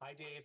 Hi, Dave.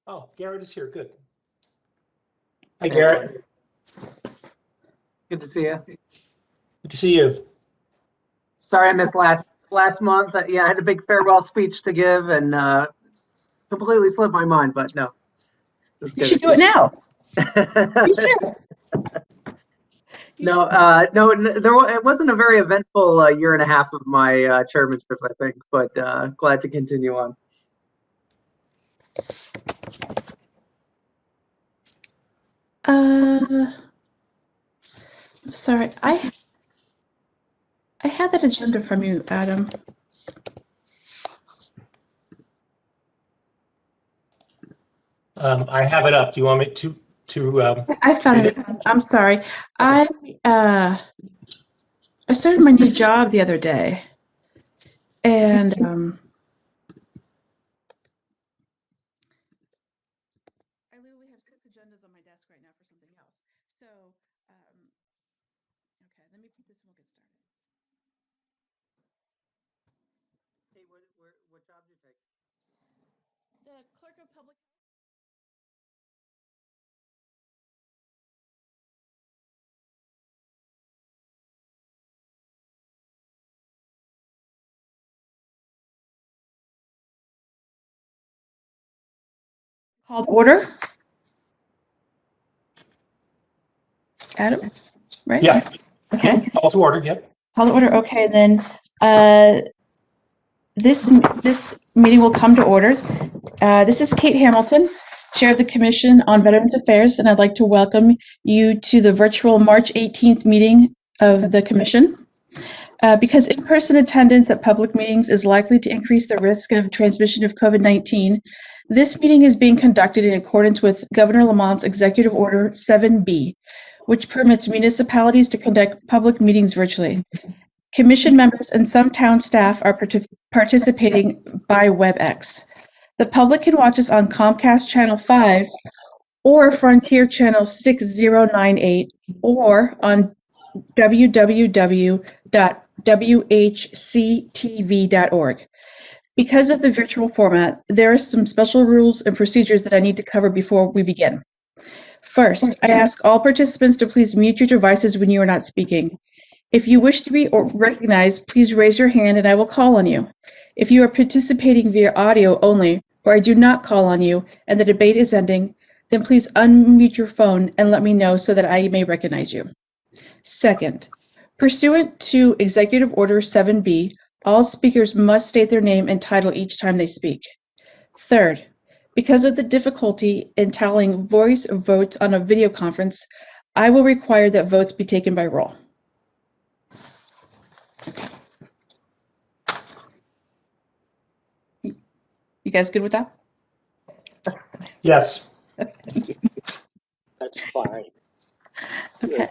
Oh, Garrett is here. Good. Hi, Garrett. Good to see you. Good to see you. Sorry I missed last month. Yeah, I had a big farewell speech to give and completely slipped my mind, but no. You should do it now. You should. No, it wasn't a very eventful year and a half of my chairmanship, I think, but glad to continue on. I'm sorry. I had that agenda from you, Adam. I have it up. Do you want me to? I found it. I'm sorry. I started my new job the other day, and I literally have 6 agendas on my desk right now for something else. So, okay, let me put this and we'll get started. what job did you take? The clerk of public health. Called order. Adam, right? Yeah, Okay. call to order, yep. Call to order. Okay, then this meeting will come to order. This is Kate Hamilton, Chair of the Commission on Veterans Affairs, and I'd like to welcome you to the virtual March 18th meeting of the Commission. Because in-person attendance at public meetings is likely to increase the risk of transmission of COVID-19, this meeting is being conducted in accordance with Governor Lamont's Executive Order 7B, which permits municipalities to conduct public meetings virtually. Commission members and some town staff are participating by WebEx. The public can watch us on Comcast Channel 5 or Frontier Channel 6098 or on www.whctv.org. Because of the virtual format, there are some special rules and procedures that I need to cover before we begin. First, I ask all participants to please mute your devices when you are not speaking. If you wish to be recognized, please raise your hand and I will call on you. If you are participating via audio only, or I do not call on you and the debate is ending, then please unmute your phone and let me know so that I may recognize you. Second, pursuant to Executive Order 7B, all speakers must state their name and title each time they speak. Third, because of the difficulty in tallying voice votes on a video conference, I will require that votes be taken by roll. You guys good with that? Yes. That's fine. Okay.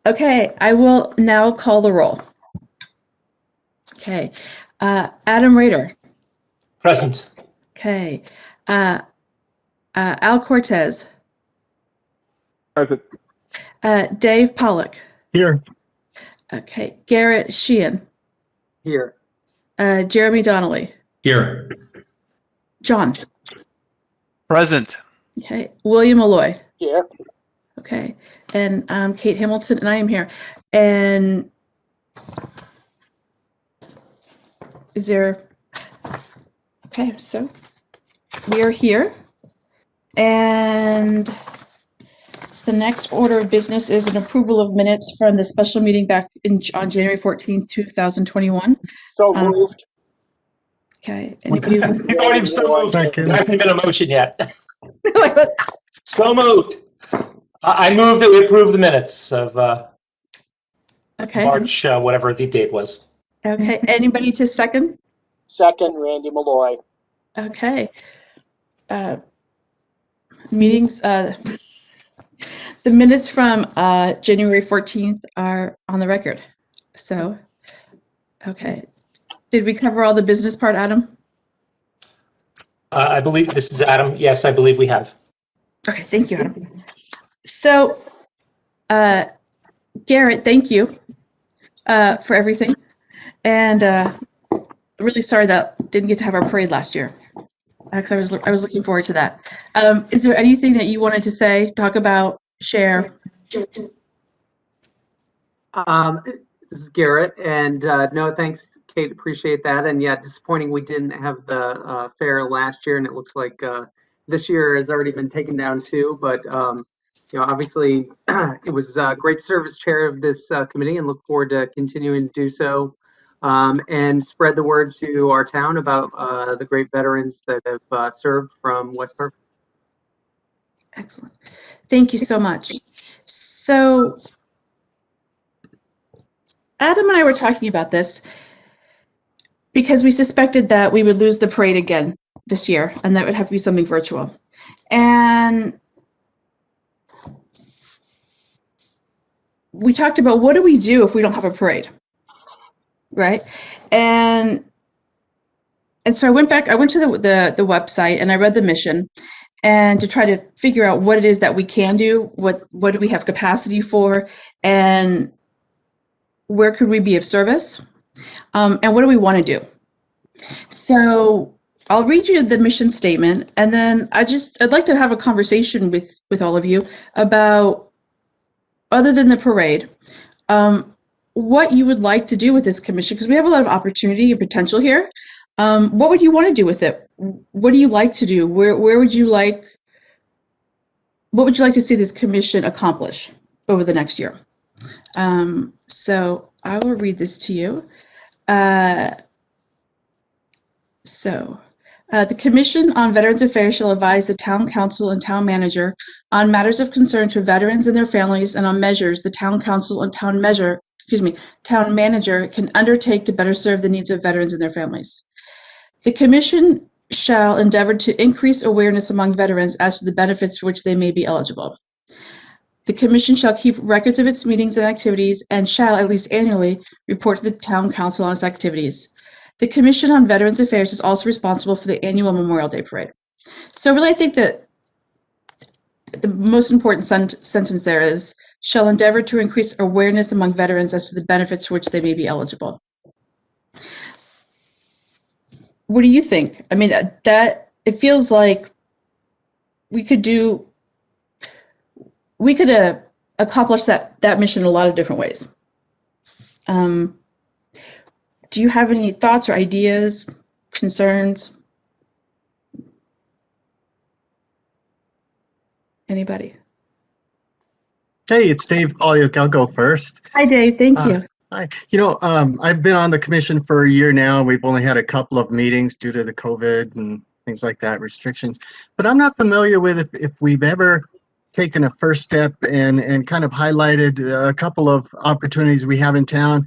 Okay, I will now call the roll. Okay, Adam Rader. Present. Okay, Al Cortez. Present. Dave Pollock. Here. Okay, Garrett Sheehan. Here. Jeremy Donnelly. Here. John. Present. Okay, William Malloy. Here. Okay, and I'm Kate Hamilton, and I am here. And is there? Okay, so we are here, and so the next order of business is an approval of minutes from the special meeting back on January 14th, 2021. So moved. Okay, and if you You've already so moved. Second. There hasn't been a motion yet. So moved. I move that we approve the minutes of okay, March, whatever the date was. okay, anybody to second? Second, Randy Malloy. Okay. Meetings, the minutes from January 14th are on the record. So, okay. Did we cover all the business part, Adam? I believe this is Adam. Yes, I believe we have. Okay, thank you, Adam. So, Garrett, thank you for everything. And really sorry that didn't get to have our parade last year. Actually, I was looking forward to that. Is there anything that you wanted to say, talk about, share? This is Garrett, and no, thanks, Kate. Appreciate that. And yeah, disappointing we didn't have the fair last year, and it looks like this year has already been taken down too. But you know, obviously, it was great to serve as chair of this committee, and look forward to continuing to do so. And spread the word to our town about the great veterans that have served from West Hartford. Excellent. Thank you so much. So, Adam and I were talking about this because we suspected that we would lose the parade again this year, and that would have to be something virtual. And we talked about, what do we do if we don't have a parade? Right? And so I went to the website and I read the mission, and to try to figure out what it is that we can do, what do we have capacity for, and where could we be of service, and what do we want to do? So I'll read you the mission statement, and then I'd like to have a conversation with all of you about, other than the parade, what you would like to do with this commission, because we have a lot of opportunity and potential here. What would you want to do with it? What do you like to do? What would you like to see this commission accomplish over the next year? So I will read this to you. The Commission on Veterans Affairs shall advise the Town Council and Town Manager on matters of concern to veterans and their families, and on measures the Town Council and Town Manager can undertake to better serve the needs of veterans and their families. The Commission shall endeavor to increase awareness among veterans as to the benefits for which they may be eligible. The Commission shall keep records of its meetings and activities and shall, at least annually, report to the Town Council on its activities. The Commission on Veterans Affairs is also responsible for the annual Memorial Day Parade. So really, I think that the most important sentence there is, shall endeavor to increase awareness among veterans as to the benefits for which they may be eligible. What do you think? I mean, that it feels like we could accomplish that mission in a lot of different ways. Do you have any thoughts or ideas, concerns? Anybody? Hey, it's Dave Polyuk. I'll go first. Hi, Dave. Thank you. Hi. I've been on the commission for a year now. We've only had a couple of meetings due to the COVID and things like that, restrictions. But I'm not familiar with if we've ever taken a first step and kind of highlighted a couple of opportunities we have in town,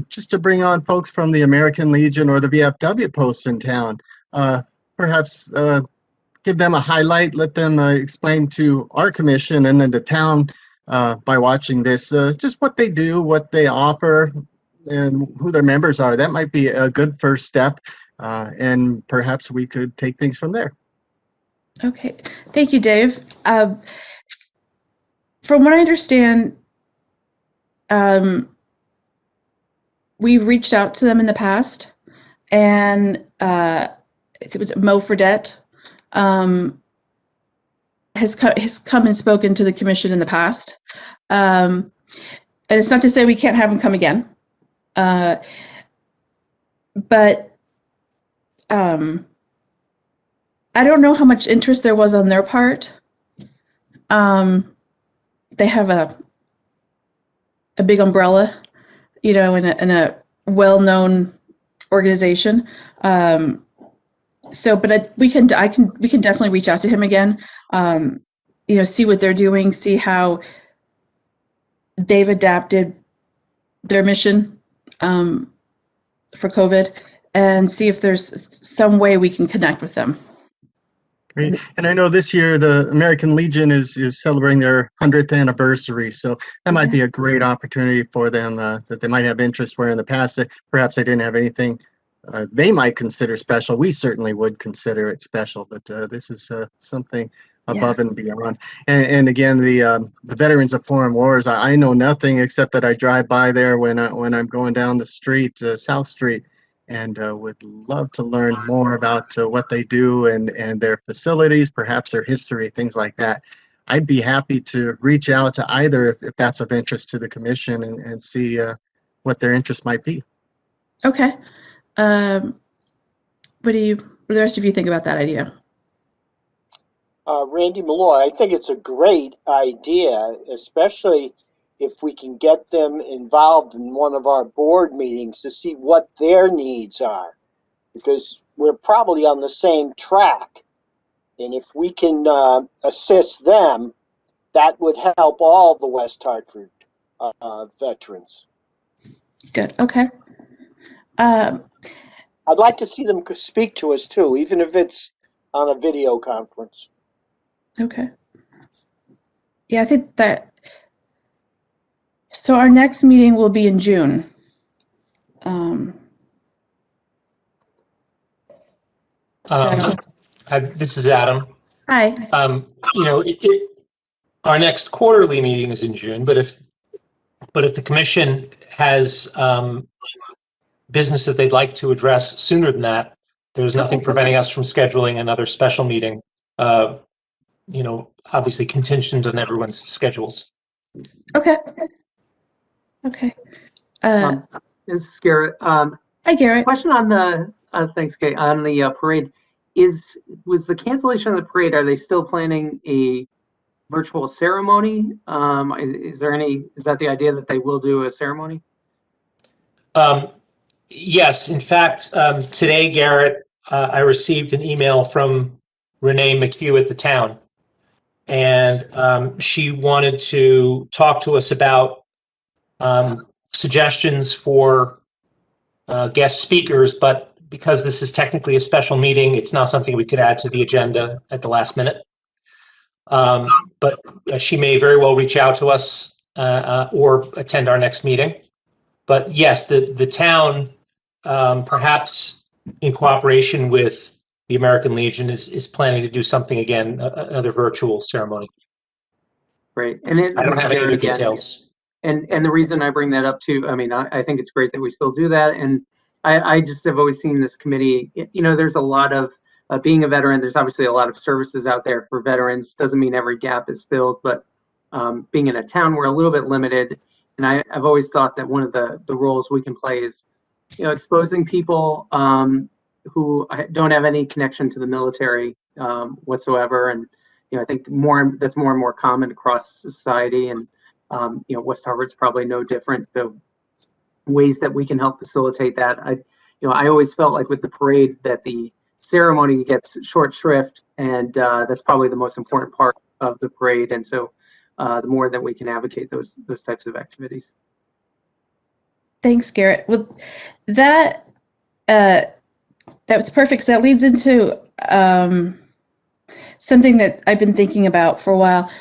just to bring on folks from the American Legion or the VFW posts in town. Perhaps give them a highlight, let them explain to our commission and then the town by watching this, just what they do, what they offer, and who their members are. That might be a good first step, and perhaps we could take things from there. Okay, thank you, Dave. From what I understand, we've reached out to them in the past, and it was Mo Fredette has come and spoken to the commission in the past. And it's not to say we can't have him come again. But I don't know how much interest there was on their part. They have a big umbrella, in a well-known organization. We can definitely reach out to him again. See what they're doing, see how they've adapted their mission for COVID, and see if there's some way we can connect with them. Great. And I know this year the American Legion is celebrating their 100th anniversary, so that might be a great opportunity for them that they might have interest where in the past that perhaps they didn't have anything they might consider special. We certainly would consider it special, but this is something above and beyond. And again, the Veterans of Foreign Wars, I know nothing except that I drive by there when I'm going down the street, South Street, and would love to learn more about what they do and their facilities, perhaps their history, things like that. I'd be happy to reach out to either if that's of interest to the commission and see what their interest might be. Okay. What do the rest of you think about that idea? Randy Malloy, I think it's a great idea, especially if we can get them involved in one of our board meetings to see what their needs are, because we're probably on the same track. And if we can assist them, that would help all the West Hartford veterans. Good. Okay. I'd like to see them speak to us too, even if it's on a video conference. Okay. Yeah, I think that. So our next meeting will be in June. This is Adam. Hi. Our next quarterly meeting is in June, but if the commission has business that they'd like to address sooner than that, there's nothing preventing us from scheduling another special meeting, obviously contingent on everyone's schedules. Okay. Okay. This is Garrett. Hi, Garrett. Question on the, thanks, Kate, on the parade. Was the cancellation of the parade, are they still planning a virtual ceremony? Is that the idea that they will do a ceremony? Yes, in fact, today, Garrett, I received an email from Renee McHugh at the town, and she wanted to talk to us about suggestions for guest speakers, but because this is technically a special meeting, it's not something we could add to the agenda at the last minute. But she may very well reach out to us or attend our next meeting. But yes, the town, perhaps in cooperation with the American Legion, is planning to do something again, another virtual ceremony. Great. And I don't have any other details. And the reason I bring that up too, I mean, I think it's great that we still do that. And I just have always seen this committee, there's a lot of, being a veteran, there's obviously a lot of services out there for veterans. Doesn't mean every gap is filled, but being in a town, we're a little bit limited. And I've always thought that one of the roles we can play is, exposing people who don't have any connection to the military whatsoever. And, I think that's more and more common across society. And, West Hartford's probably no different. So ways that we can help facilitate that. I always felt like with the parade that the ceremony gets short shrift, and that's probably the most important part of the parade. And so the more that we can advocate those types of activities. Thanks, Garrett. Well, that's perfect, because that leads into something that I've been thinking about for a while.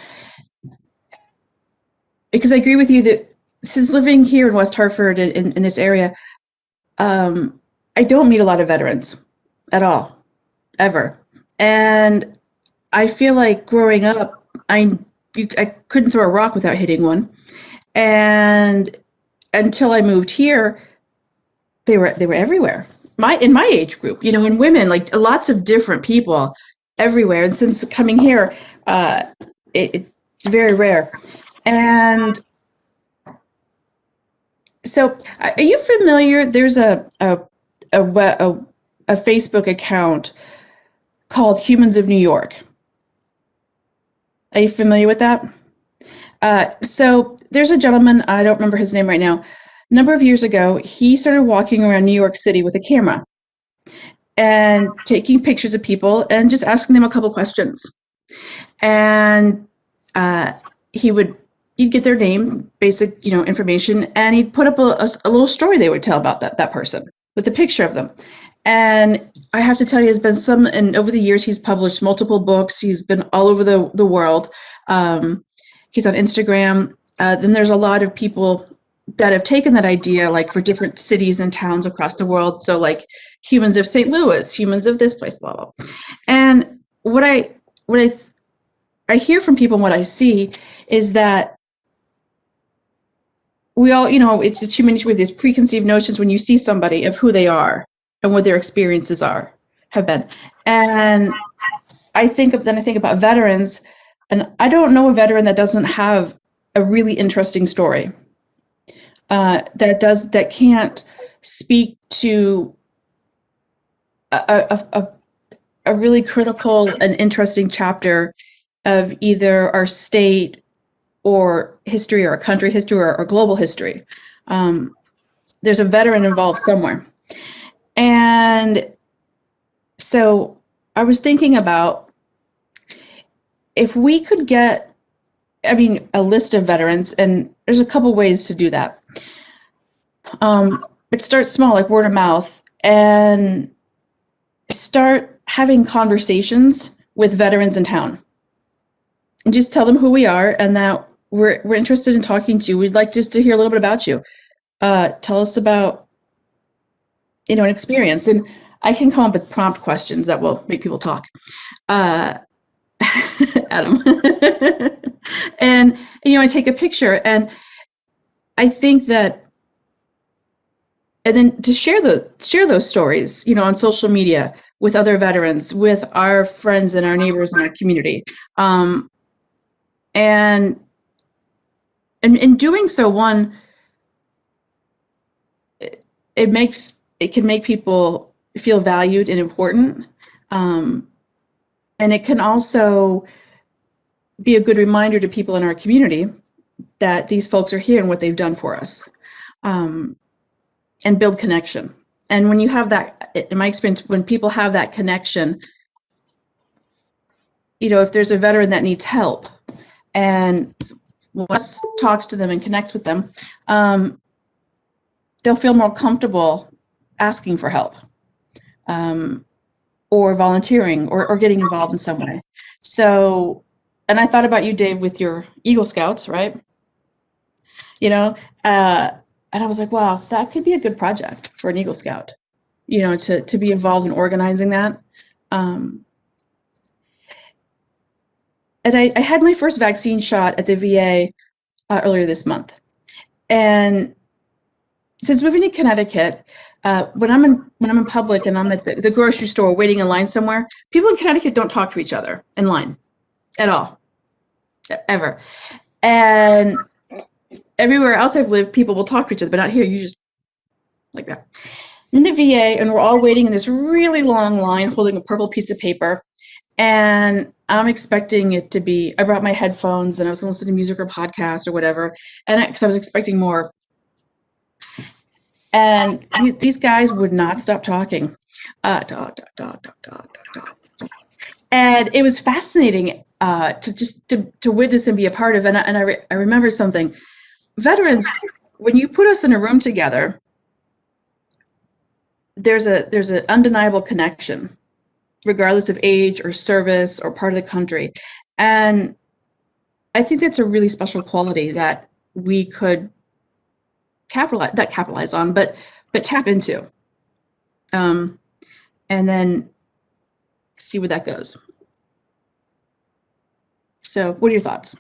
Because I agree with you that since living here in West Hartford in this area, I don't meet a lot of veterans at all, ever. And I feel like growing up, I couldn't throw a rock without hitting one. And until I moved here, they were everywhere. In my age group, and women, like lots of different people everywhere. And since coming here, it's very rare. And so, are you familiar? There's a Facebook account called Humans of New York. Are you familiar with that? So there's a gentleman, I don't remember his name right now. A number of years ago, he started walking around New York City with a camera and taking pictures of people and just asking them a couple questions. And you'd get their name, basic, information, and he'd put up a little story they would tell about that person with a picture of them. And I have to tell you, there's been and over the years, he's published multiple books. He's been all over the world. He's on Instagram. Then there's a lot of people that have taken that idea, like for different cities and towns across the world. So like Humans of St. Louis, Humans of this place, blah, blah. And what I hear from people and what I see is that we all, it's just human nature. We have these preconceived notions when you see somebody of who they are and what their experiences have been. And I think about veterans, and I don't know a veteran that doesn't have a really interesting story, that can't speak to a really critical and interesting chapter of either our state or history, or a country history, or global history. There's a veteran involved somewhere. And so I was thinking about if we could get, a list of veterans, and there's a couple ways to do that. It starts small, like word of mouth, and start having conversations with veterans in town. And just tell them who we are and that we're interested in talking to you. We'd like just to hear a little bit about you. Tell us about, an experience. And I can come up with prompt questions that will make people talk. Adam. And, I take a picture, and I think that, and then to share those stories, on social media with other veterans, with our friends and our neighbors in our community. And in doing so, one, it can make people feel valued and important. And it can also be a good reminder to people in our community that these folks are here and what they've done for us, and build connection. And when you have that, in my experience, when people have that connection, if there's a veteran that needs help and Wes talks to them and connects with them, they'll feel more comfortable asking for help, or volunteering, or getting involved in some way. So, and I thought about you, Dave, with your Eagle Scouts, right? And I was like, wow, that could be a good project for an Eagle Scout, to be involved in organizing that. And I had my first vaccine shot at the VA earlier this month. And since moving to Connecticut, when I'm in public and I'm at the grocery store waiting in line somewhere, people in Connecticut don't talk to each other in line at all, ever. And everywhere else I've lived, people will talk to each other, but not here. You just like that. In the VA, and we're all waiting in this really long line, holding a purple piece of paper. And I'm expecting it to be, I brought my headphones and I was going to listen to music or podcast or whatever. And because I was expecting more. And these guys would not stop talking. Dog. And it was fascinating to witness and be a part of. And I remember something. Veterans, when you put us in a room together, there's an undeniable connection, regardless of age or service or part of the country. And I think that's a really special quality that we could capitalize on, but tap into, and then see where that goes. So what are your thoughts?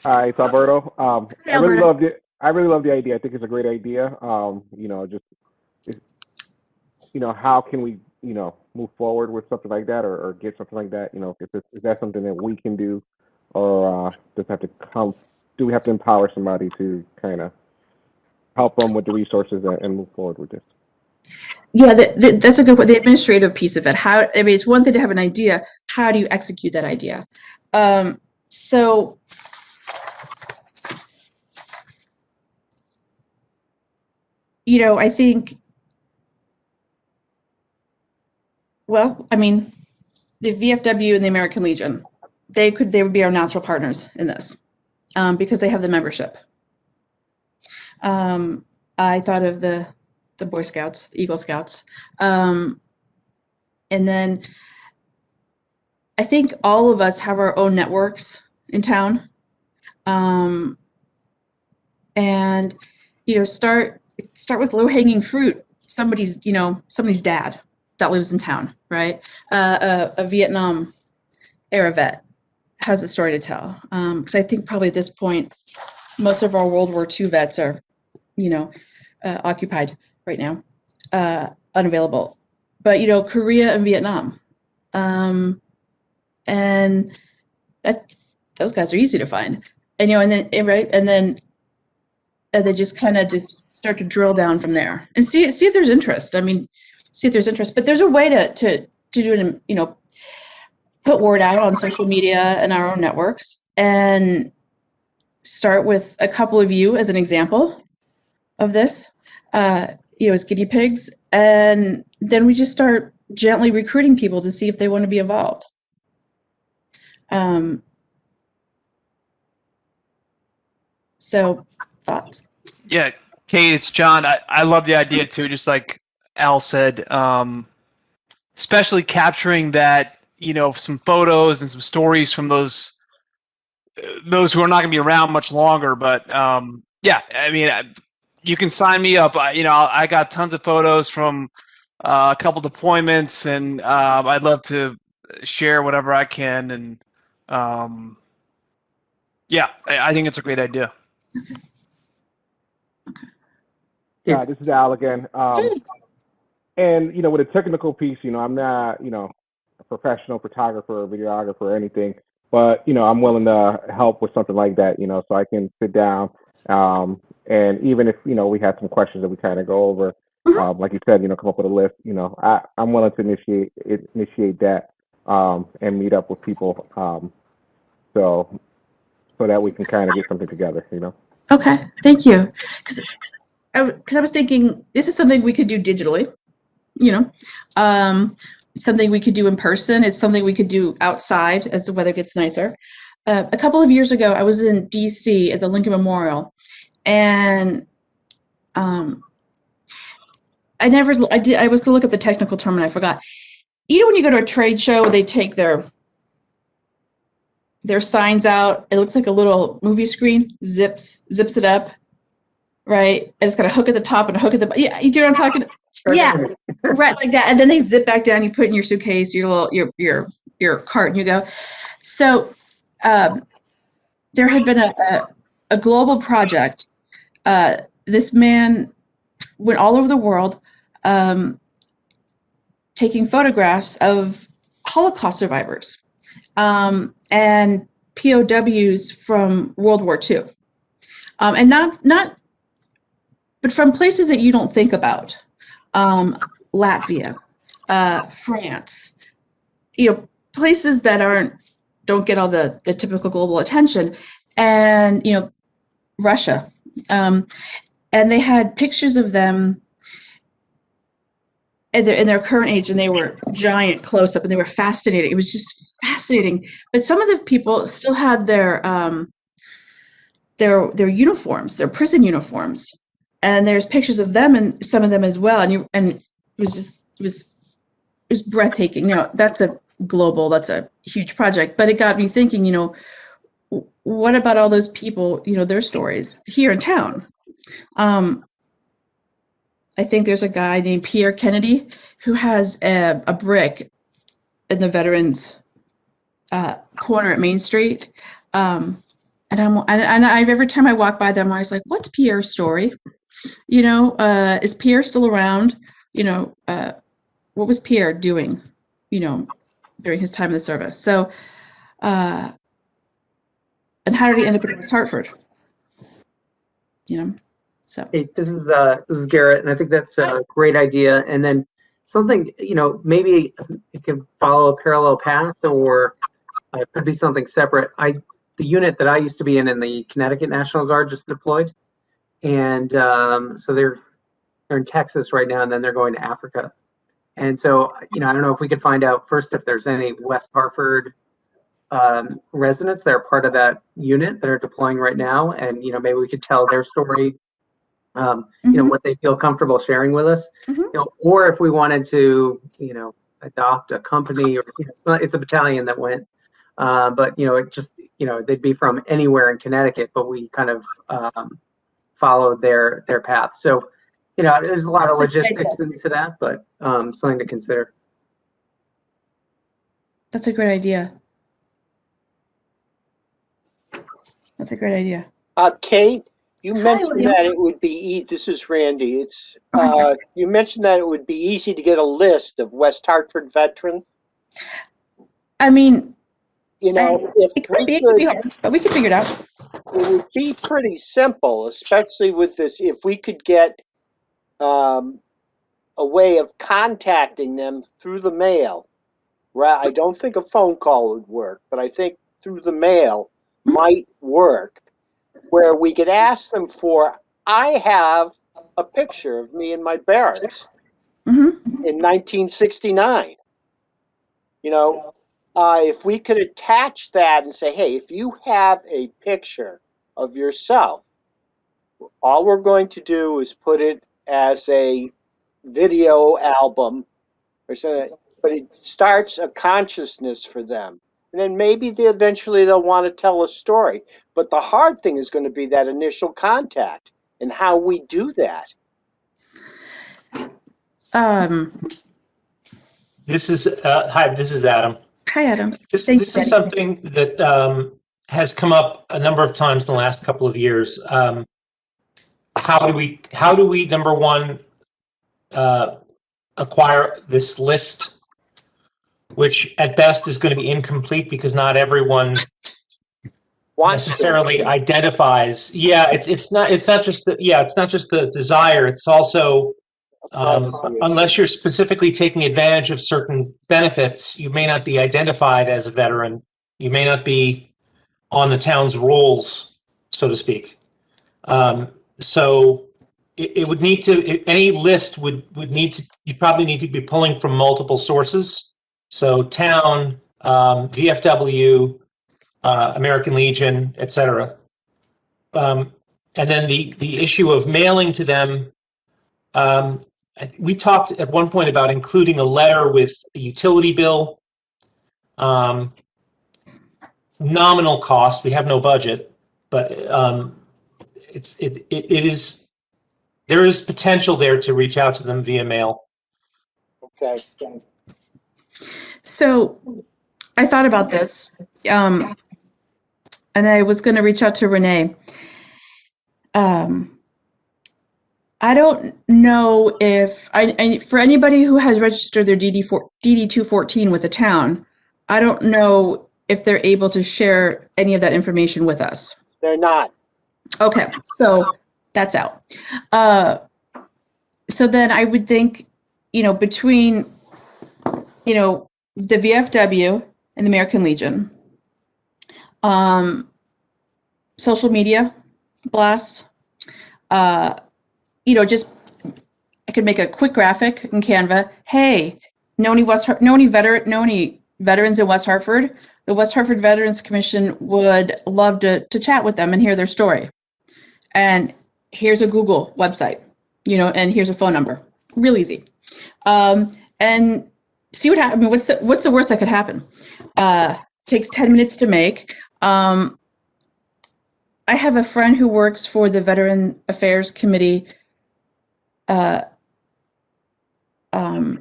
Hi, it's Alberto. Hey, I really Alberto. love it. I really love the idea. I think it's a great idea. How can we, move forward with something like that, or get something like that? Is that something that we can do, or does it have to come? Do we have to empower somebody to kind of help them with the resources and move forward with this? Yeah, that's a good one. The administrative piece of it. It's one thing to have an idea. How do you execute that idea? So I think, the VFW and the American Legion, they would be our natural partners in this, because they have the membership. I thought of the Boy Scouts, the Eagle Scouts, and then I think all of us have our own networks in town, and start with low-hanging fruit. Somebody's dad that lives in town, right? A Vietnam era vet has a story to tell, because I think probably at this point most of our World War II vets are occupied right now, unavailable. But Korea and Vietnam, and those guys are easy to find. And then they just kind of just start to drill down from there and see if there's interest. But there's a way to do it, and put word out on social media and our own networks, and start with a couple of you as an example of this, as guinea pigs, and then we just start gently recruiting people to see if they want to be involved. So, thoughts? Yeah, Kate, it's John. I love the idea too, just like Al said, especially capturing that, some photos and some stories from those who are not going to be around much longer. But you can sign me up. I got tons of photos from a couple deployments, and I'd love to share whatever I can. And Yeah, I think it's a great idea. This is Al again. And with a technical piece, I'm not, a professional photographer or videographer or anything, but I'm willing to help with something like that, so I can sit down. And even if we had some questions that we kind of go over, like you said, come up with a list. I'm willing to initiate that and meet up with people, so that we can kind of get something together. Okay, thank you. Because I was thinking this is something we could do digitally, it's something we could do in person. It's something we could do outside as the weather gets nicer. A couple of years ago, I was in DC at the Lincoln Memorial, and I was going to look up the technical term and I forgot. When you go to a trade show, they take their signs out. It looks like a little movie screen, zips it up, right? And it's got a hook at the top and a hook at the, yeah, you do what I'm talking about? Yeah, right, like that. And then they zip back down, you put it in your suitcase, your cart, and you go. So there had been a global project. This man went all over the world taking photographs of Holocaust survivors and POWs from World War II. And but from places that you don't think about. Latvia, France, places that don't get all the typical global attention, and Russia, and they had pictures of them in their current age, and they were giant close up, and they were fascinating. It was just fascinating. But some of the people still had their uniforms, their prison uniforms, and there's pictures of them and some of them as well, and it was breathtaking. That's a huge project, but it got me thinking, what about all those people, their stories here in town? I think there's a guy named Pierre Kennedy who has a brick in the Veterans corner at Main Street. And every time I walk by them, I was like, what's Pierre's story? Is Pierre still around? What was Pierre doing, during his time in the service? So, and how did he end up in West Hartford? So. Hey, this is Garrett, and I think that's a great idea. And then something, maybe it can follow a parallel path, or it could be something separate. The unit that I used to be in the Connecticut National Guard just deployed, and so they're in Texas right now, and then they're going to Africa. And so, I don't know if we could find out first if there's any West Hartford residents that are part of that unit that are deploying right now, and maybe we could tell their story, what they feel comfortable sharing with us, or if we wanted to, adopt a company, or it's a battalion that went, but it just they'd be from anywhere in Connecticut, but we kind of followed their path. So. There's a lot of logistics into that, but something to consider. That's a great idea. Kate, you mentioned that it would be this is Randy. It's you mentioned that it would be easy to get a list of West Hartford veterans. I mean, if it could be hard, but we could figure it out. It would be pretty simple, especially with this. If we could get a way of contacting them through the mail, right? I don't think a phone call would work, but I think through the mail might work, where we could ask them I have a picture of me in my barracks in 1969. If we could attach that and say, hey, if you have a picture of yourself, all we're going to do is put it as a video album or something, but it starts a consciousness for them. And then maybe eventually they'll want to tell a story. But the hard thing is going to be that initial contact and how we do that. This is Adam. Hi, Adam. This is something that has come up a number of times in the last couple of years. How do we, number one, acquire this list, which at best is going to be incomplete because not everyone Wants to. necessarily identifies. Yeah, it's not just the desire. It's also Privacy issue. unless you're specifically taking advantage of certain benefits, you may not be identified as a veteran. You may not be on the town's rolls, so to speak. So it would need to, any list would need to, you probably need to be pulling from multiple sources. So town, VFW, American Legion, et cetera. And then the issue of mailing to them, we talked at one point about including a letter with a utility bill. Nominal cost, we have no budget, but there is potential there to reach out to them via mail. Okay. So I thought about this, and I was going to reach out to Renee. I don't know if for anybody who has registered their DD-214 with the town, I don't know if they're able to share any of that information with us. They're not. Okay, so that's out. So then I would think, between, the VFW and the American Legion, social media blasts, just I could make a quick graphic in Canva. Hey, know any veterans in West Hartford? The West Hartford Veterans Commission would love to chat with them and hear their story. And here's a Google website, and here's a phone number. Real easy. And see what happens. I mean, what's the worst that could happen? Takes 10 minutes to make. I have a friend who works for the Veteran Affairs Committee at the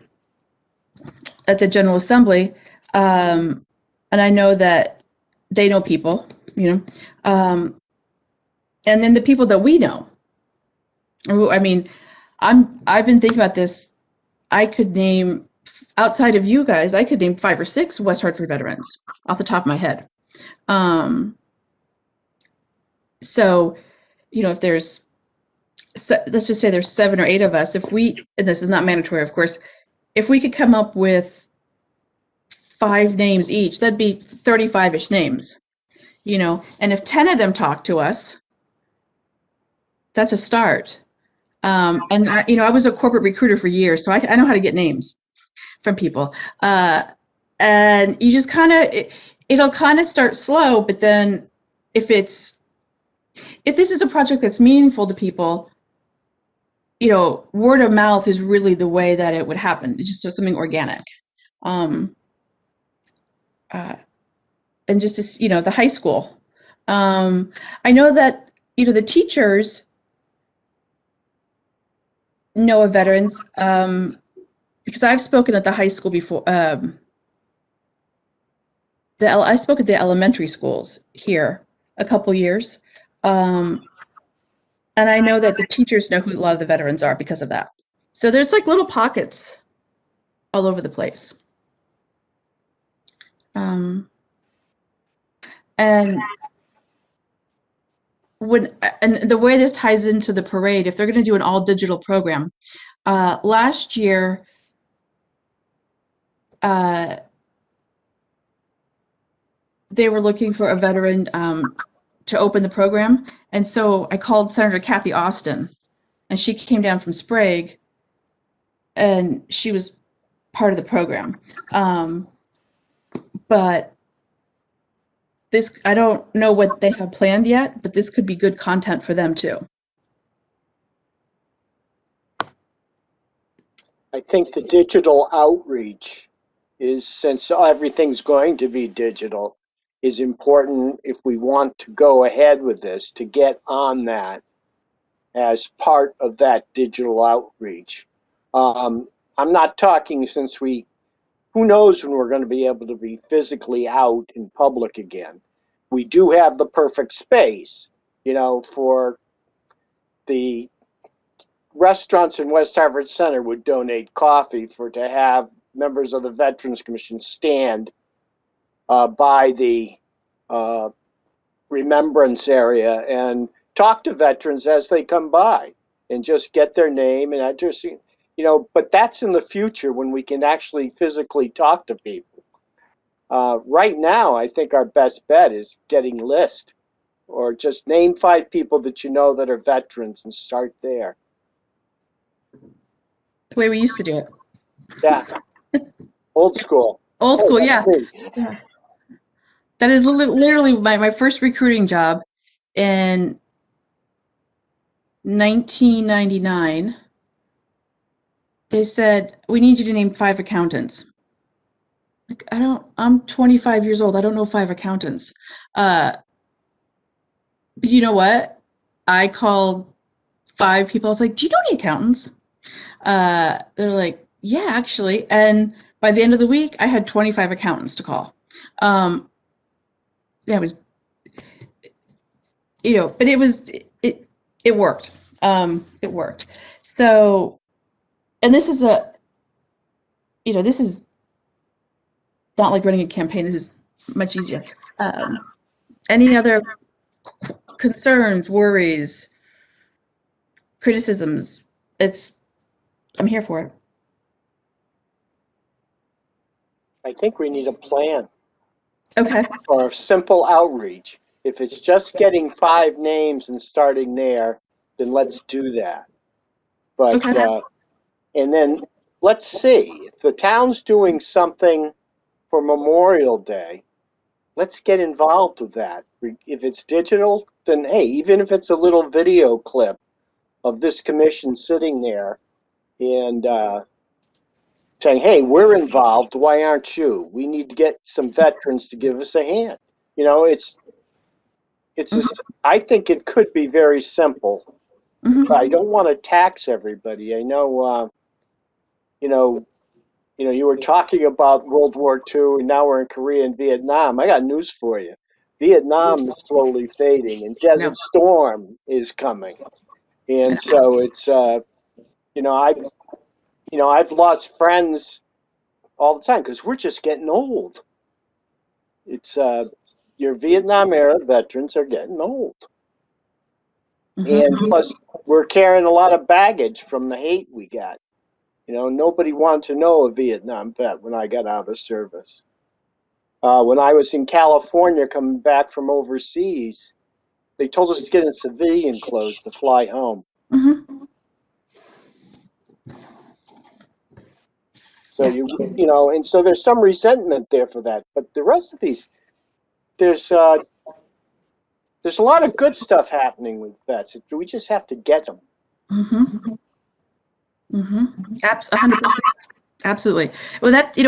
General Assembly, and I know that they know people, and then the people that we know. I mean, I've been thinking about this. I could name, outside of you guys, I could name 5 or 6 West Hartford veterans off the top of my head. So, if there's, let's just say there's 7 or 8 of us, and this is not mandatory, of course, if we could come up with 5 names each, that'd be 35-ish names, and if 10 of them talk to us, that's a start. And I was a corporate recruiter for years, so I know how to get names from people. And you just it'll kind of start slow, but then if this is a project that's meaningful to people, word of mouth is really the way that it would happen. It's just something organic. And just to, the high school. I know that, the teachers know of veterans, because I've spoken at the high school before. I spoke at the elementary schools here a couple years. And I know that the teachers know who a lot of the veterans are because of that. So there's like little pockets all over the place. And the way this ties into the parade, if they're going to do an all digital program, last year, they were looking for a veteran to open the program. And so I called Senator Kathy Austin, and she came down from Sprague, and she was part of the program. But this, I don't know what they have planned yet, but this could be good content for them too. I think the digital outreach is, since everything's going to be digital, is important if we want to go ahead with this, to get on that as part of that digital outreach. I'm not talking who knows when we're going to be able to be physically out in public again. we do have the perfect space, for the restaurants in West Hartford Center would donate coffee to have members of the Veterans Commission stand by the remembrance area and talk to veterans as they come by and just get their name and address, but that's in the future when we can actually physically talk to people. Right now, I think our best bet is getting list, or just name 5 people that you know that are veterans and start there. The way we used to do it. Yeah. Old school. Old school, yeah. Hey, Yeah. That is literally my first recruiting job in 1999. They said, we need you to name 5 accountants. Like, I'm 25 years old. I don't know 5 accountants. But you know what? I called 5 people. I was like, do you know any accountants? They're like, yeah, actually. And by the end of the week, I had 25 accountants to call. It was, but it worked. It worked. So, and this is this is not like running a campaign. This is much easier. Any other concerns, worries, criticisms? I'm here for it. I think we need a plan. Okay. Or simple outreach. If it's just getting 5 names and starting there, then let's do that. But Okay. and then let's see if the town's doing something for Memorial Day. Let's get involved with that. If it's digital, then hey, even if it's a little video clip of this commission sitting there and saying, hey, we're involved, why aren't you? We need to get some veterans to give us a hand. I think it could be very simple. Mhm. I don't want to tax everybody. I know, you were talking about World War II, and now we're in Korea and Vietnam. I got news for you. Vietnam is slowly fading, and Desert No. Storm is coming. And so it's, I've lost friends all the time because we're just getting old. It's your Vietnam era veterans are getting old, and Mhm. plus we're carrying a lot of baggage from the hate we got. Nobody wanted to know a Vietnam vet when I got out of the service. When I was in California coming back from overseas, they told us to get in civilian clothes to fly home. Mhm. So and so there's some resentment there for that. But the rest of these, there's a lot of good stuff happening with vets. We just have to get them. Mhm. Mhm. 100%. Absolutely. Well, that's it.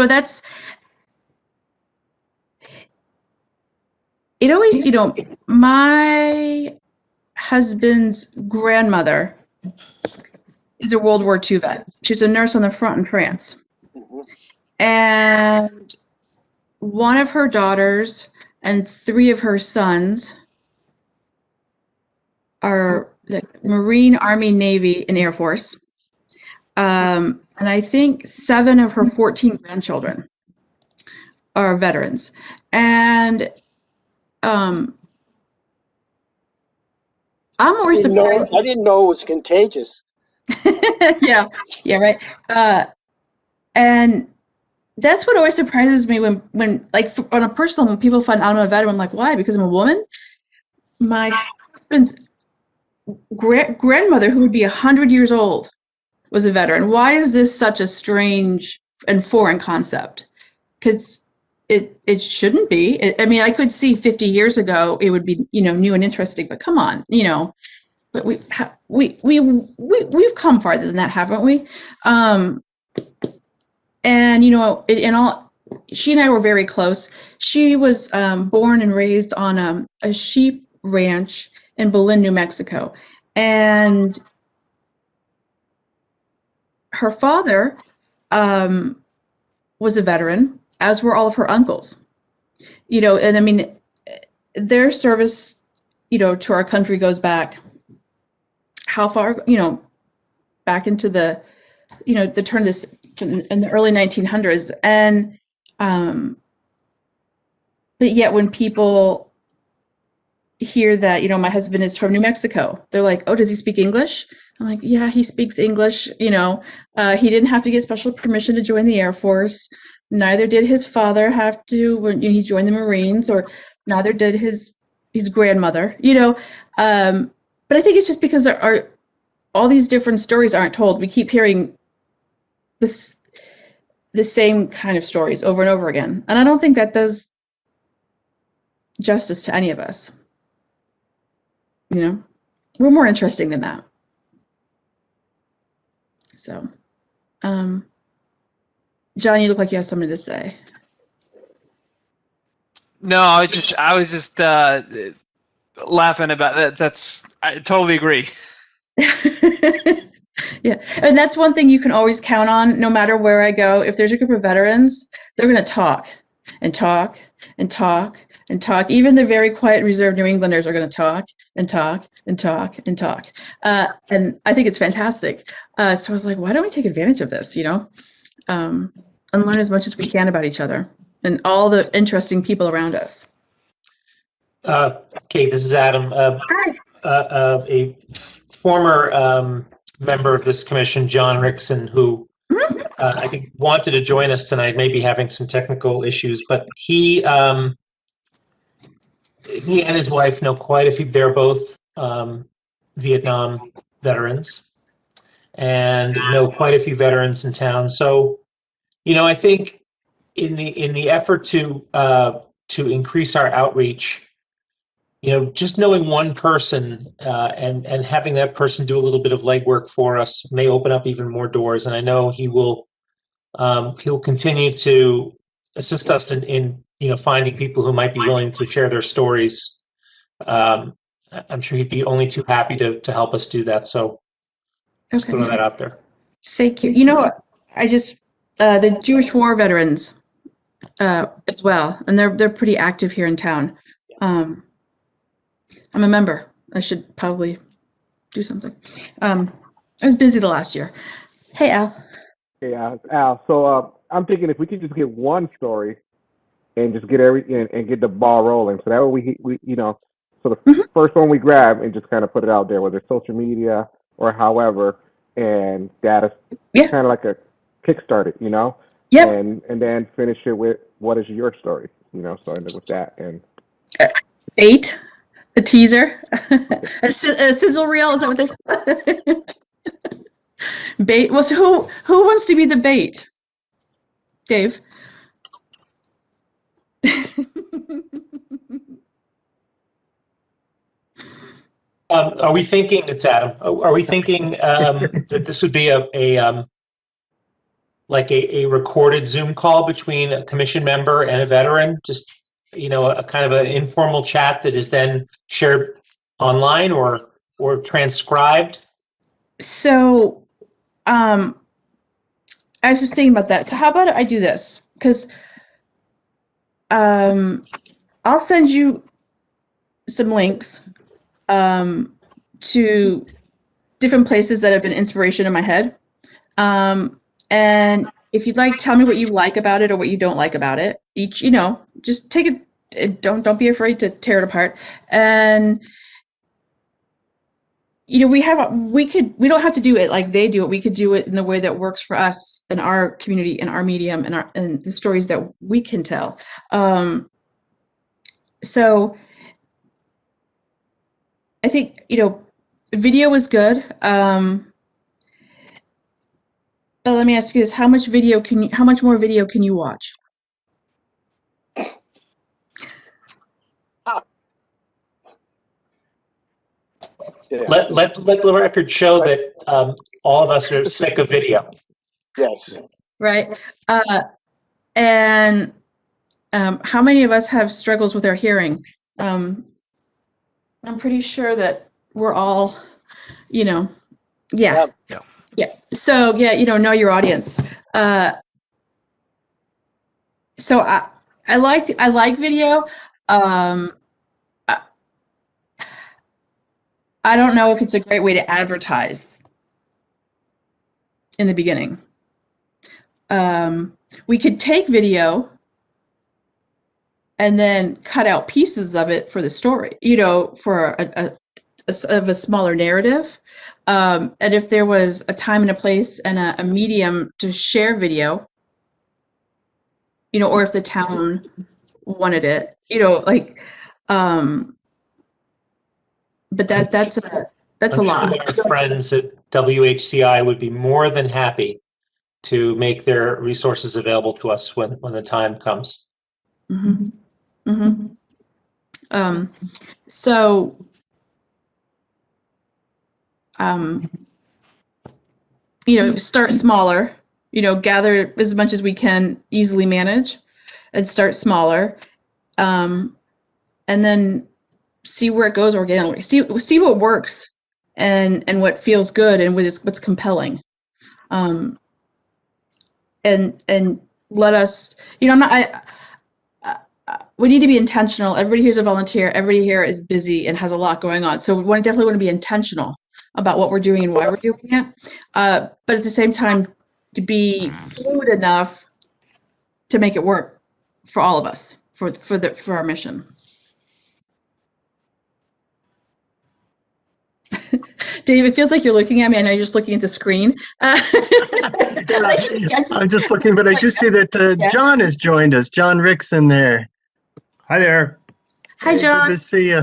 Always, my husband's grandmother is a World War II vet. She was a nurse on the front in France. Mhm. And one of her daughters and 3 of her sons are the Marine, Army, Navy, and Air Force. And I think 7 of her 14 grandchildren are veterans. And I'm always surprised. I didn't know it was contagious. Yeah, right. And that's what always surprises me when like on a personal, when people find out I'm a veteran, I'm like, why? Because I'm a woman? My husband's grandmother, who would be 100 years old, was a veteran. Why is this such a strange and foreign concept? Because it shouldn't be. I mean, I could see 50 years ago it would be new and interesting, but come on, but we've come farther than that, haven't we? And she and I were very close. She was born and raised on a sheep ranch in Belen, New Mexico, and her father was a veteran, as were all of her uncles. And I mean, their service, to our country goes back how far, back into the, the turn of this in the early 1900s. And, but yet when people hear that, my husband is from New Mexico, they're like, oh, does he speak English? I'm like, yeah, he speaks English. He didn't have to get special permission to join the Air Force. Neither did his father have to when he joined the Marines, or neither did his grandmother, but I think it's just because all these different stories aren't told. We keep hearing the same kind of stories over and over again. And I don't think that does justice to any of us. We're more interesting than that. So, John, you look like you have something to say. No, I was just laughing about that. I totally agree. Yeah, and that's one thing you can always count on. No matter where I go, if there's a group of veterans, they're going to talk and talk and talk and talk. Even the very quiet, reserved New Englanders are going to talk and talk and talk and talk. And I think it's fantastic. So I was like, why don't we take advantage of this, and learn as much as we can about each other and all the interesting people around us. Kate, this is Adam. Hi. A former member of this commission, John Rickson, who I think wanted to join us tonight, maybe having some technical issues, but he and his wife know quite a few. They're both Vietnam veterans and know quite a few veterans in town. So, I think in the effort to increase our outreach, just knowing one person and having that person do a little bit of legwork for us may open up even more doors. And I know he'll continue to assist us in finding people who might be willing to share their stories. I'm sure he'd be only too happy to help us do that. So just throw that out there. Thank you. I just the Jewish war veterans as well, and they're pretty active here in town. I'm a member. I should probably do something. I was busy the last year. Hey, Al. Hey, Al. So I'm thinking if we could just get one story and just get and get the ball rolling, so that way we so the first one we grab and just kind of put it out there, whether it's social media or however, and that is kind of like a kickstart it, Yep. and then finish it with what is your story, so end it with that and bait, a teaser, a sizzle reel. Is that what they call it? Bait. Well, so who wants to be the bait? Dave. Are we thinking, it's Adam, are we thinking that this would be a recorded Zoom call between a commission member and a veteran? Just, a kind of an informal chat that is then shared online or transcribed? So, I was thinking about that. So how about I do this? Because I'll send you some links to different places that have been inspiration in my head. And if you'd like, tell me what you like about it or what you don't like about it. Each, just take it. Don't be afraid to tear it apart. And we don't have to do it like they do it. We could do it in the way that works for us and our community and our medium and the stories that we can tell. So I think, video is good. But let me ask you this: how much more video can you watch? Yeah. Let the record show that all of us are sick of video. Yes. Right. And how many of us have struggles with our hearing? I'm pretty sure that we're all, yeah. So know your audience. So I like video. I don't know if it's a great way to advertise in the beginning. We could take video and then cut out pieces of it for the story, for a smaller narrative. And if there was a time and a place and a medium to share video, or if the town wanted it, but that's a I'm sure lot. that our friends at WHCI would be more than happy to make their resources available to us when the time comes. Mm-hmm. Mm-hmm. So, start smaller, gather as much as we can easily manage and start smaller. And then see where it goes organically, see what works and what feels good and what's compelling. And let us, we need to be intentional. Everybody here is a volunteer. Everybody here is busy and has a lot going on. So we definitely want to be intentional about what we're doing and why we're doing it. But at the same time, to be fluid enough to make it work for all of us, for our mission. Dave, it feels like you're looking at me. I know you're just looking at the screen. I'm just looking, but I do see that John has joined us. John Rickson there. Hi there. Hi, John. Good to see you.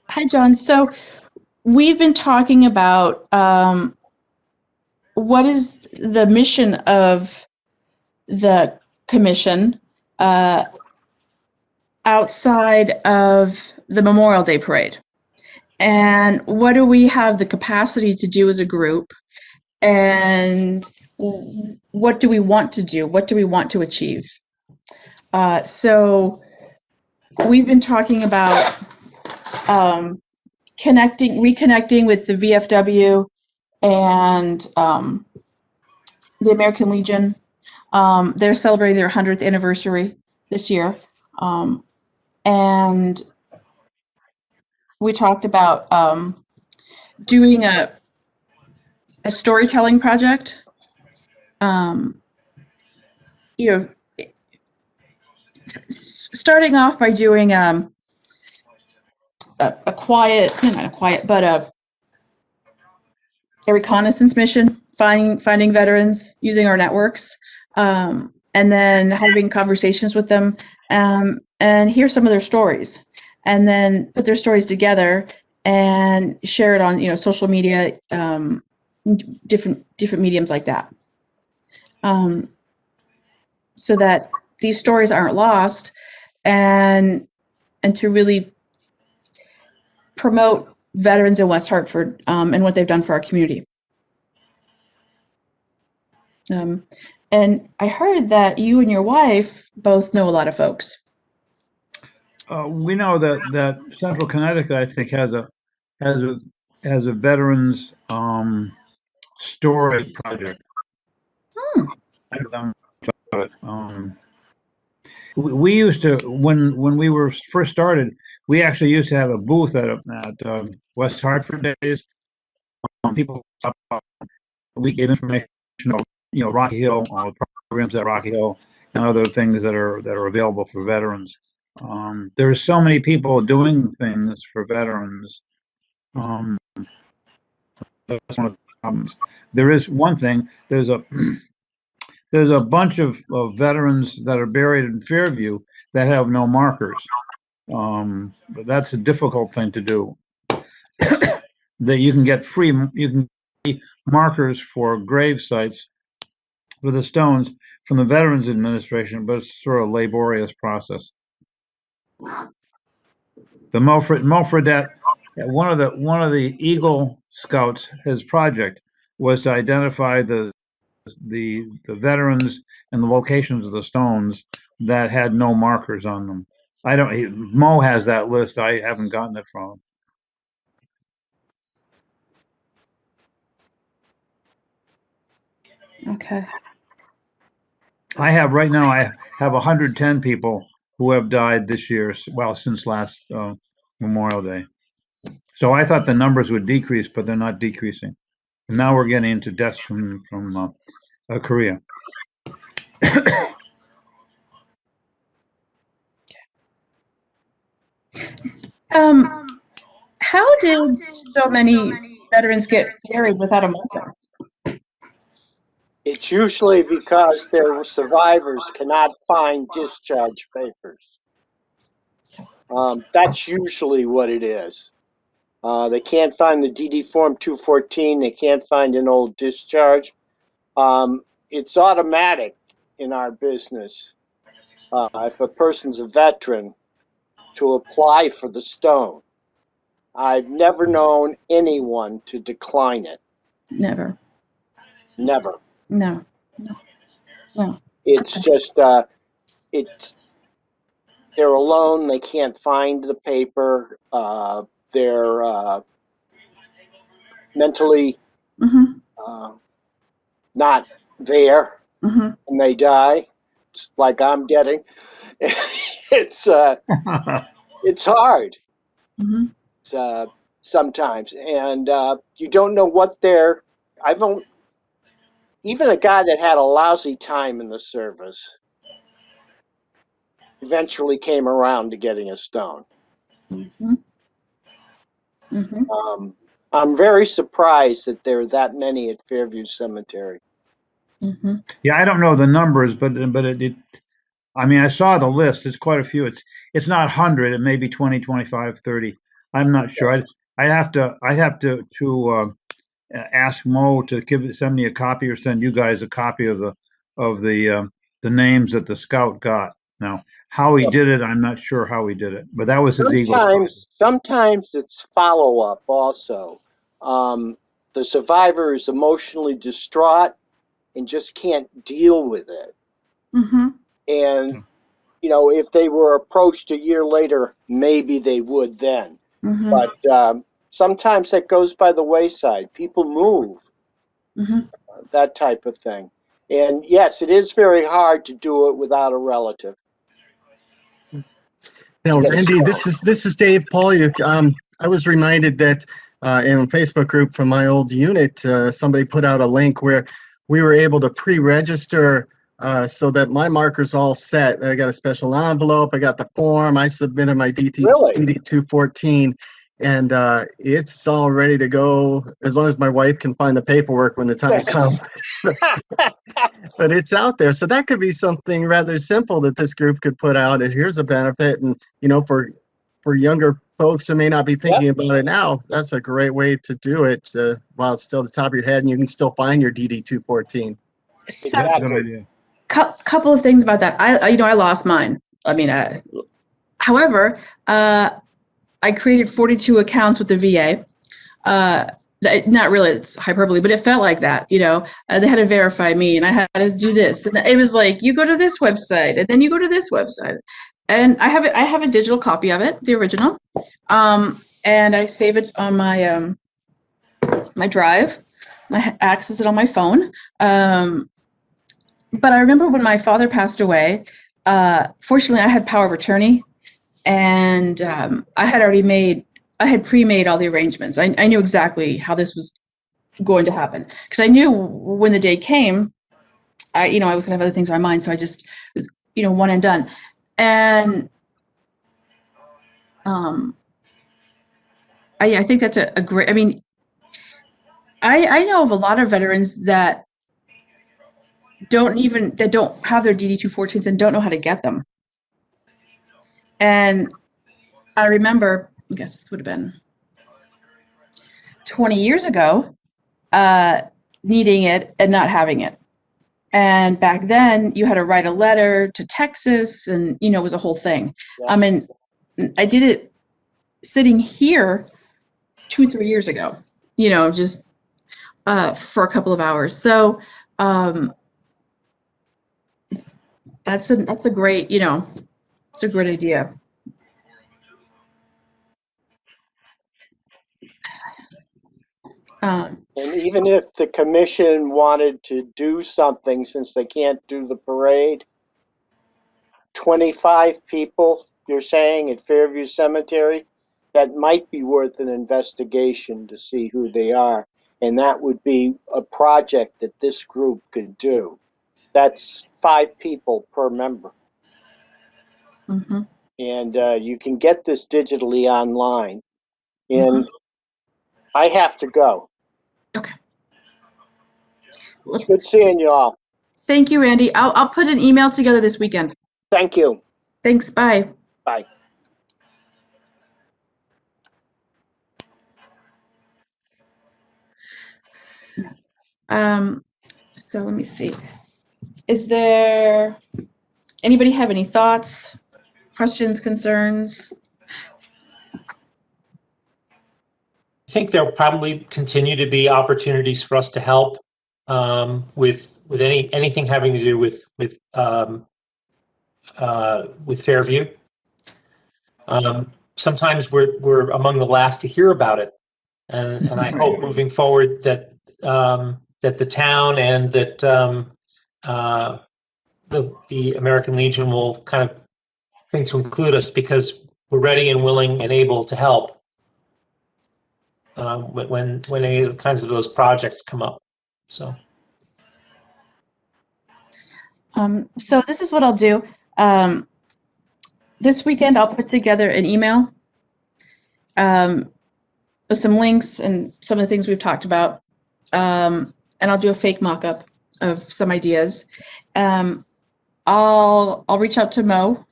Hi, John. So we've been talking about what is the mission of the commission outside of the Memorial Day Parade, and what do we have the capacity to do as a group, and what do we want to do? What do we want to achieve? So we've been talking about reconnecting with the VFW and the American Legion. They're celebrating their 100th anniversary this year. And we talked about doing a storytelling project. Starting off by doing a quiet, not a quiet, but a reconnaissance mission, finding veterans using our networks, and then having conversations with them, and hear some of their stories, and then put their stories together and share it on social media, different mediums like that, so that these stories aren't lost, and to really promote veterans in West Hartford and what they've done for our community. And I heard that you and your wife both know a lot of folks. We know that Central Connecticut, I think, has a veterans story project. I don't know about it. We used to, when we were first started, we actually used to have a booth at West Hartford Days. People, we gave information, Rocky Hill, programs at Rocky Hill, and other things that are available for veterans. There's so many people doing things for veterans. That's one of the problems. There is one thing. There's a bunch of veterans that are buried in Fairview that have no markers. But that's a difficult thing to do. That you can get free markers for grave sites for the stones from the Veterans Administration, but it's sort of a laborious process. The Mofredet, one of the Eagle Scouts, his project was to identify the veterans and the locations of the stones that had no markers on them. Mo has that list. I haven't gotten it from him. Okay. I have 110 people who have died this year, well, since last Memorial Day. So I thought the numbers would decrease, but they're not decreasing. And now we're getting into deaths from Korea. How did so many veterans get buried without a multa? It's usually because their survivors cannot find discharge papers. That's usually what it is. They can't find the DD Form 214. They can't find an old discharge. It's automatic in our business. If a person's a veteran, to apply for the stone. I've never known anyone to decline it. Never. Never. No. It's just it's they're alone. They can't find the paper. They're mentally not there, and they die. It's like I'm getting. It's hard. Sometimes, and you don't know what they're. Even a guy that had a lousy time in the service eventually came around to getting a stone. I'm very surprised that there are that many at Fairview Cemetery. Yeah, I don't know the numbers, but I mean, I saw the list. It's quite a few. It's not 100. It may be 20, 25, 30. I'm not sure. I'd have to ask Mo to send me a copy, or send you guys a copy of the names that the scout got. Now, how he did it, I'm not sure how he did it, but that was his Eagle. Sometimes it's follow-up also. The survivor is emotionally distraught and just can't deal with it. And, if they were approached a year later, maybe they would then. But sometimes that goes by the wayside. People move, that type of thing. And yes, it is very hard to do it without a relative. Now, Randy, this is Dave Polyuk. I was reminded that in a Facebook group from my old unit, somebody put out a link where we were able to pre-register so that my marker's all set. I got a special envelope. I got the form. I submitted my DD 214, and it's all ready to go as long as my wife can find the paperwork when the time comes. But it's out there. So that could be something rather simple that this group could put out as here's a benefit. And, for younger folks who may not be thinking about it now, that's a great way to do it while it's still at the top of your head and you can still find your DD 214. So, That's a good idea. Couple of things about that. I lost mine. I mean, however, I created 42 accounts with the VA. Not really, it's hyperbole, but it felt like that. They had to verify me, and I had to do this, and it was like you go to this website, and then you go to this website, and I have a digital copy of it, the original, and I save it on my my drive. I access it on my phone. But I remember when my father passed away. Fortunately, I had power of attorney, and I had pre-made all the arrangements. I knew exactly how this was going to happen because I knew when the day came, I was going to have other things on my mind. So I just, one and done. And I think that's a great, I mean, I know of a lot of veterans that don't have their DD 214s and don't know how to get them. And I remember, I guess this would have been 20 years ago, needing it and not having it. And back then you had to write a letter to Texas and, it was a whole thing. I mean, I did it sitting here 2-3 years ago, just for a couple of hours. So that's a great, it's a great idea. And even if the commission wanted to do something, since they can't do the parade, 25 people, you're saying, at Fairview Cemetery, that might be worth an investigation to see who they are. And that would be a project that this group could do. That's 5 people per member. Mhm. And you can get this digitally online. And I have to go. Okay. It's good seeing you all. Thank you, Randy. I'll put an email together this weekend. Thank you. Thanks. Bye. Bye. So let me see. Is there anybody have any thoughts, questions, concerns? I think there'll probably continue to be opportunities for us to help with anything having to do with Fairview. Sometimes we're among the last to hear about it, and I hope moving forward that that the town and that the American Legion will kind of think to include us, because we're ready and willing and able to help when any kinds of those projects come up. So So this is what I'll do. This weekend, I'll put together an email with some links and some of the things we've talked about. And I'll do a fake mock-up of some ideas. I'll reach out to Mo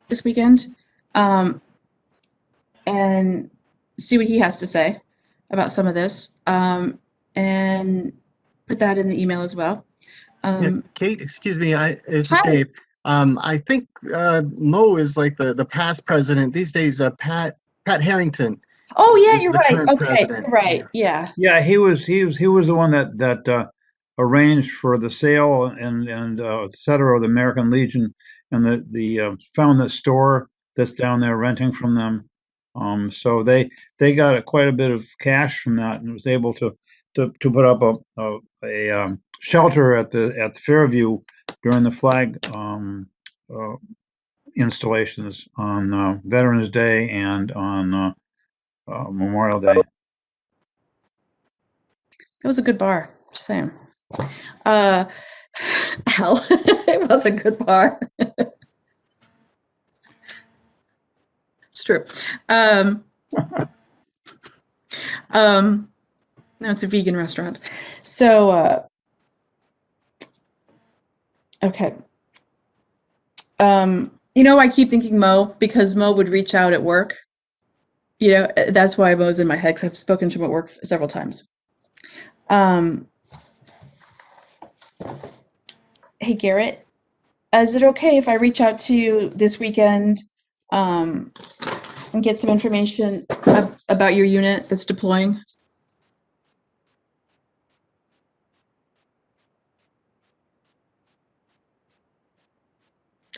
this weekend and see what he has to say about some of this, and put that in the email as well. Yeah, Kate, excuse me, it's Hi. Dave. I think Mo is like the past president these days. Pat Harrington. Oh yeah, is you're the right. current Okay, president. you're right. Yeah. Yeah, he was the one that arranged for the sale and et cetera of the American Legion, and the found the store that's down there renting from them. So they got quite a bit of cash from that, and was able to put up a shelter at the Fairview during the flag installations on Veterans Day and on Memorial Day. It was a good bar. Just saying. Al, it was a good bar. It's true. No, it's a vegan restaurant. So, okay. I keep thinking Mo, because Mo would reach out at work. That's why Mo's in my head, because I've spoken to him at work several times. Hey, Garrett, is it okay if I reach out to you this weekend and get some information about your unit that's deploying?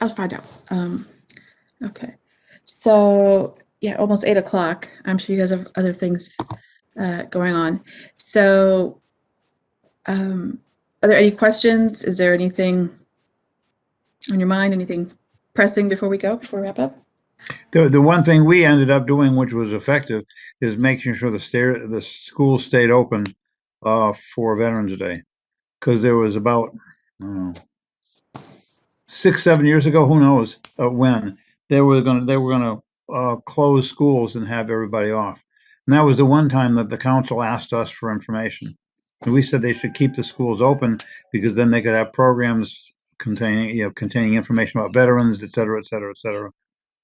I'll find out. Okay. So, yeah, almost 8 o'clock. I'm sure you guys have other things going on. So, are there any questions? Is there anything on your mind? Anything pressing before we wrap up? The one thing we ended up doing, which was effective, is making sure the school stayed open for Veterans Day, because there was about 6-7 years ago, who knows when they were gonna close schools and have everybody off, and that was the one time that the council asked us for information, and we said they should keep the schools open, because then they could have programs containing information about veterans, et cetera, et cetera, et cetera.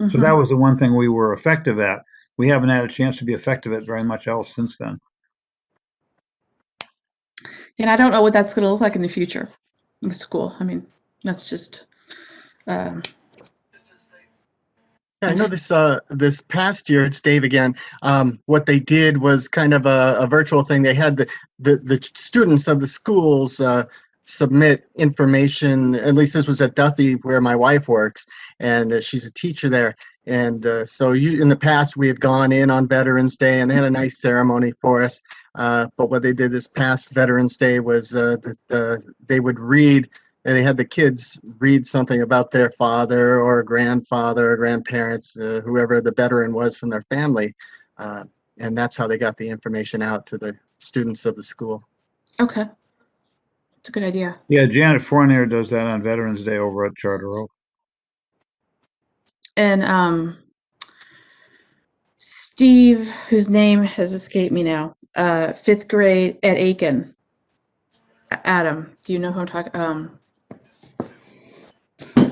So that was the one thing we were effective at. We haven't had a chance to be effective at very much else since then. And I don't know what that's going to look like in the future with school. I mean, that's just. Yeah, I know this past year, it's Dave again. What they did was kind of a virtual thing. They had the students of the schools submit information. At least this was at Duffy, where my wife works, and she's a teacher there. And so in the past, we had gone in on Veterans Day, and they had a nice ceremony for us. But what they did this past Veterans Day was that they would read and they had the kids read something about their father or grandfather or grandparents, whoever the veteran was from their family. And that's how they got the information out to the students of the school. Okay. It's a good idea. Yeah, Janet Fournier does that on Veterans Day over at Charter Oak. And Steve, whose name has escaped me now, 5th grade at Aiken. Adam, do you know who I'm talking?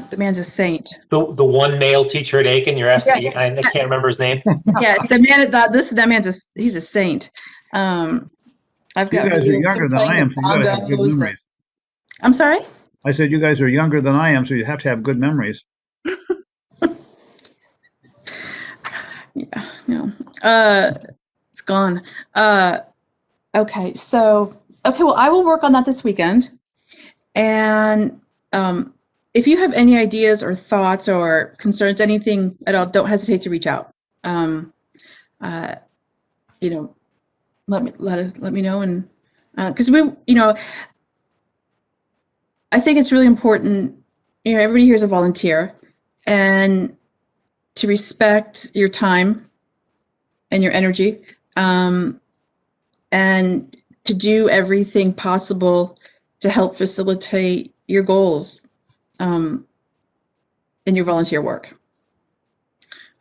The man's a saint. The one male teacher at Aiken, you're asking, Yes. I can't remember his name. Yeah, the man that man's he's a saint. I've got You guys are videos younger of than him I am, playing so you gotta have good bongos. memories. I'm sorry? I said you guys are younger than I am, so you have to have good memories. Yeah, no. It's gone. Okay, well, I will work on that this weekend. And if you have any ideas or thoughts or concerns, anything at all, don't hesitate to reach out. You know, let me know, and because I think it's really important. Everybody here is a volunteer, and to respect your time and your energy, and to do everything possible to help facilitate your goals in your volunteer work.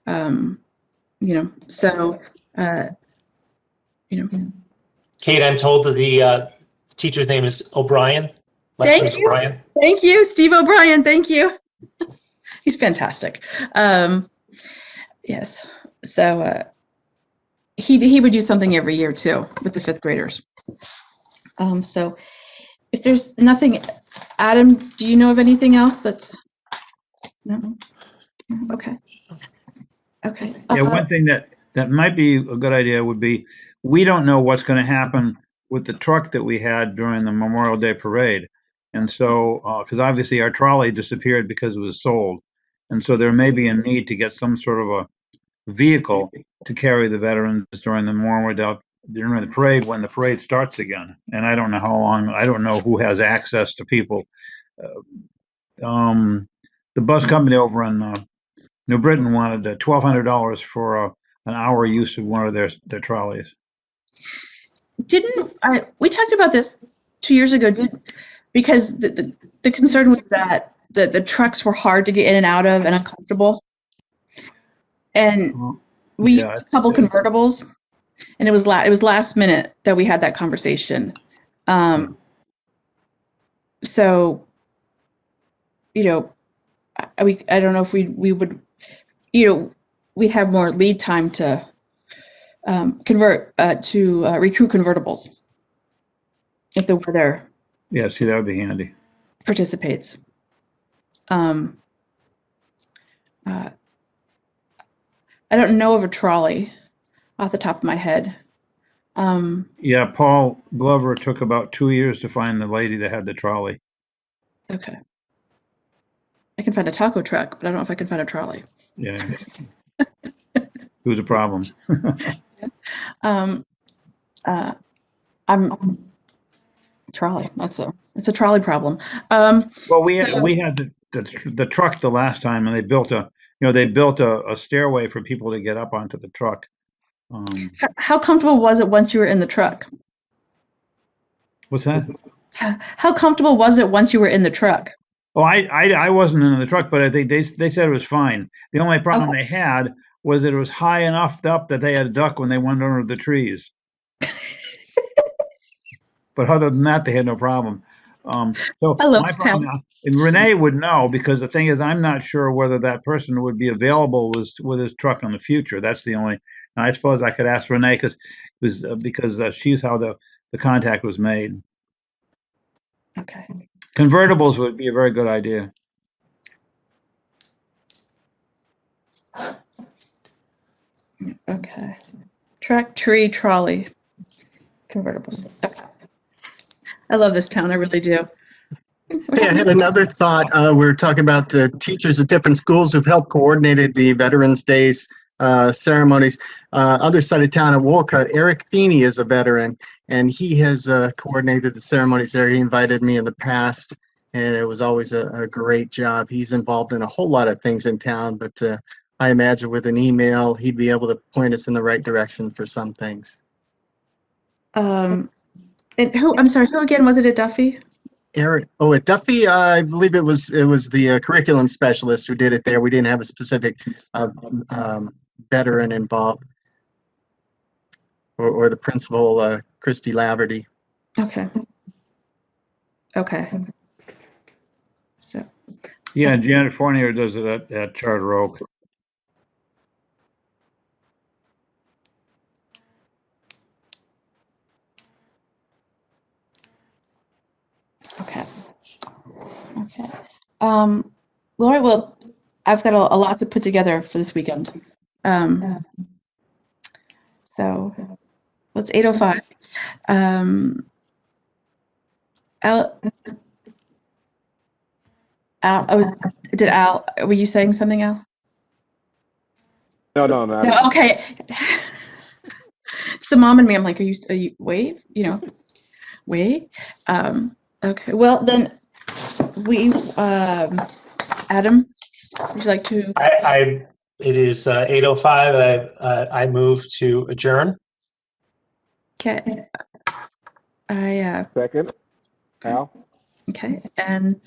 Kate, I'm told that the teacher's name is O'Brien. Thank you. O'Brien. Thank you, Steve O'Brien. Thank you. He's fantastic. Yes. So he would do something every year too with the 5th graders. So if there's nothing, Adam, do you know of anything else that's no? Okay. Okay. Yeah, one thing that might be a good idea would be, we don't know what's going to happen with the truck that we had during the Memorial Day parade. And so, because obviously our trolley disappeared because it was sold. And so there may be a need to get some sort of a vehicle to carry the veterans during the during the parade, when the parade starts again. And I don't know how long, I don't know who has access to people. The bus company over in New Britain wanted $1,200 for an hour use of one of their trolleys. We talked about this 2 years ago, because the concern was that the trucks were hard to get in and out of and uncomfortable. And we used a couple convertibles, and it was last minute that we had that conversation. So, I don't know if we would, we'd have more lead time to recruit convertibles if the weather Yeah, see, that would be handy. participates. I don't know of a trolley off the top of my head. Yeah, Paul Glover took about 2 years to find the lady that had the trolley. Okay. I can find a taco truck, but I don't know if I can find a trolley. Yeah. It was a problem. Trolley. It's a trolley problem. Well, we had the truck the last time, and they built a stairway for people to get up onto the truck. How comfortable was it once you were in the truck? What's that? How comfortable was it once you were in the truck? Oh, I wasn't in the truck, but I think they said it was fine. The only problem they had was that it was high enough up that they had to duck when they went under the trees. But other than that, they had no problem. So I love my this problem town. now, and Renee would know, because the thing is, I'm not sure whether that person would be available with his truck in the future. That's the only. I suppose I could ask Renee because she's how the contact was made. Okay. Convertibles would be a very good idea. Okay. Track, tree, trolley, convertibles. Okay. I love this town. I really do. Hey, I had another thought. We were talking about teachers at different schools who've helped coordinated the Veterans Days ceremonies. Other side of town at Wolcott, Eric Feeney is a veteran, and he has coordinated the ceremonies there. He invited me in the past, and it was always a great job. He's involved in a whole lot of things in town, but I imagine with an email, he'd be able to point us in the right direction for some things. And I'm sorry, who again was it at Duffy? Eric, at Duffy, I believe it was the curriculum specialist who did it there. We didn't have a specific veteran involved, or the principal, Christy Laverty. Okay. Okay. So, Yeah, Janet Fournier does it at Charter Oak. okay. Okay. Laura, well, I've got a lot to put together for this weekend. So, what's 8:05? Al, were you saying something, Al? No, No, okay. It's the mom and me. I'm like, are you, wait, wait. Okay, well then Adam, would you like to? It is 8:05. I move to adjourn. Okay. Second, Al. Okay, and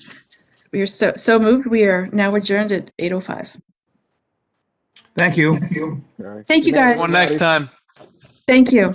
we are so moved. We are now adjourned at 8:05. Thank you. All right. Thank you, Good night, guys. One next time. Thank you.